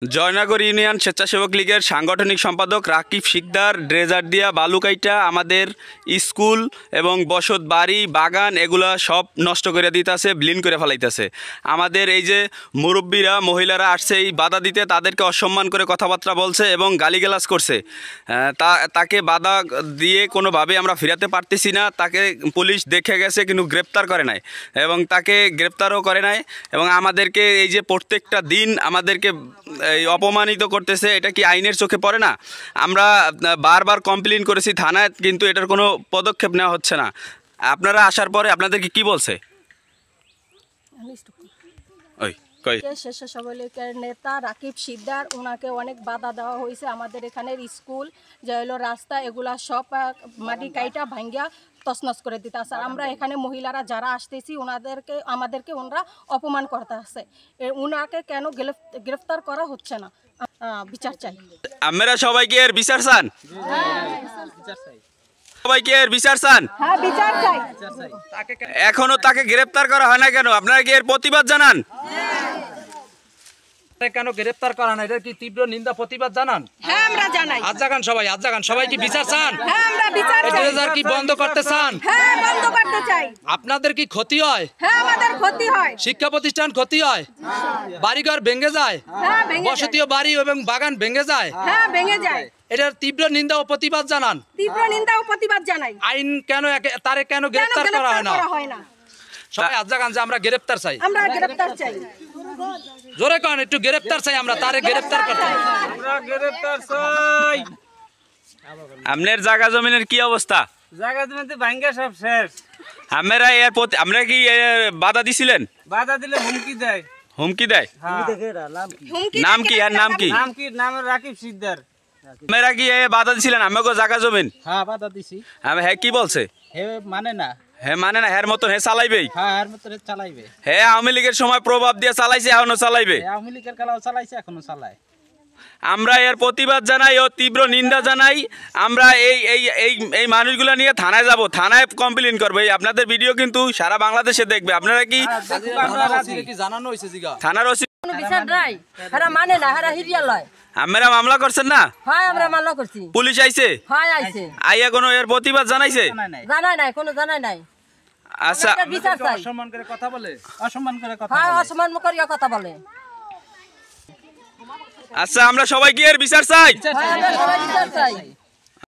Joynagar union স্বেচ্ছাসেবক লীগের সাংগঠনিক সম্পাদক রাকিব শিকদার ড্রেজার দিয়া বালুকাইটা আমাদের স্কুল এবং বসত বাড়ি বাগান এগুলা সব নষ্ট করে দিতেছে, ব্লিন করে ফেলাইতেছে। আমাদের এই যে মুরব্বীরা মহিলারা আসছে এই বাধা দিতে, তাদেরকে অসম্মান করে কথাবার্তা বলছে এবং গালিগালাজ করছে। তাকে বাধা দিয়ে কোনোভাবে আমরা ফিরাতে পারতেছি না। তাকে পুলিশ দেখে গেছে কিন্তু গ্রেপ্তার করে নাই এবং তাকে গ্রেপ্তারও করে নাই এবং আমাদেরকে এই যে প্রত্যেকটা দিন আমাদেরকে এই অপমানিত করতেছে। এটা কি আইনের চোখে পড়ে না? আমরা বারবার কমপ্লেন করেছি থানায়, কিন্তু এটার কোনো পদক্ষেপ নেওয়া হচ্ছে না। আপনারা আসার পরে আপনাদেরকে কি বলছে? স্বেচ্ছাসেবক লীগের নেতা রাকিব শিকদার, ওনাকে অনেক বাধা দেওয়া হয়েছে। আমাদের এখানের স্কুল যে হলো রাস্তা এগুলা সব মাটি কাইটা ভাঙ্গিয়া তছনছ করে দিতে আছে। আমরা এখানে মহিলারা যারা আসতেছি আমাদেরকে ওনারা অপমান করতে আছে। ওনাকে কেন গ্রেফতার করা হচ্ছে না? বিচার চাই। আমরা সবাইকে এর বিচার চান? সবাইকে এর বিচার চান? হ্যাঁ, বিচার চাই। এখনো তাকে গ্রেফতার করা হয় না কেন? আপনারা কি এর প্রতিবাদ জানান? কেন গ্রেফতার করা না, এটা কি তীব্র নিন্দা প্রতিবাদ জানান? হ্যাঁ, আমরা জানাই। আজ জাগান সবাই কি বিচার চান? হ্যাঁ, আমরা বিচার চাই। ড্রেজার কি বন্ধ করতে চান? হ্যাঁ, বন্ধ করতে চাই। আপনাদের কি ক্ষতি হয়? হ্যাঁ, আমাদের ক্ষতি হয়। শিক্ষা প্রতিষ্ঠান ক্ষতি হয়, বাড়িঘর ভেঙে যায়, হ্যাঁ, ভেঙে যায়। বসতি বাড়ি এবং বাগান ভেঙে যায়। হ্যাঁ, ভেঙে যায়। এটার তীব্র নিন্দা ও প্রতিবাদ জানান। তীব্র নিন্দা ও প্রতিবাদ জানাই। আইন কেন তারে কেন গ্রেফতার করা হয় না? সবাই আজ জাগান যে আমরা গ্রেফতার চাই। আমরা গ্রেফতার চাই। জোরে কন, একটু গ্রেফতার চাই। আমরা তারে গ্রেফতার করতে আমরা গ্রেফতার চাই। আপনার জায়গা জমিনের কি অবস্থা? জায়গা জমিতে ভাঙ্গা সব শেষ। আমরা কি বাধা দিছিলেন? বাধা দিলে হুমকি দেয়। হুমকি দেয়? নাম কি? আর নাম কি? নাম কি? নাম রাকিব শিকদার। আপনারা কি বাধা দিছিলেন আমাকে জায়গা জমিন? হ্যাঁ, বাধা দিছি। হ্যাঁ, কি বলছে? হে মানে না। হ্যাঁ মানে না, হের মতন হে চালাইবেই। হ্যাঁ, এর মতো চালাইবে। হ্যাঁ, আওয়ামী লীগের সময় প্রভাব দিয়ে চালাইছে, এখনো চালাইবে। আওয়ামী লীগের কালাও চালাইছে, এখনো চালায়। আমরা এর প্রতিবাদ জানাই ও তীব্র নিন্দা জানাই। আমরা এই মানুষগুলো নিয়ে থানায় যাব, থানায় কমপ্লেন করবো। আপনাদের ভিডিও কিন্তু সারা বাংলাদেশে দেখবে। আপনারা কি জানানো হয়েছে? থানার ওসি বিচার নাই, হারা মানে না, হারা হিরিয়া লয়। আপনারা মামলা করছেন না? হয়, আমরা মামলা করছি। পুলিশ আইছে? হয়, আইছে। আইয়া কোনো এর প্রতিবাদ জানাইছে? জানাই নাই, কোনো জানাই নাই। আচ্ছা, বিচার চাই। অসম্মান করে কথা বলে। অসম্মান করে কথা হয়, বলে। অসম্মান করিয়া কথা বলে। আচ্ছা, আমরা সবাই কি এর বিচার চাই? হয়, আমরা সবাই বিচার চাই।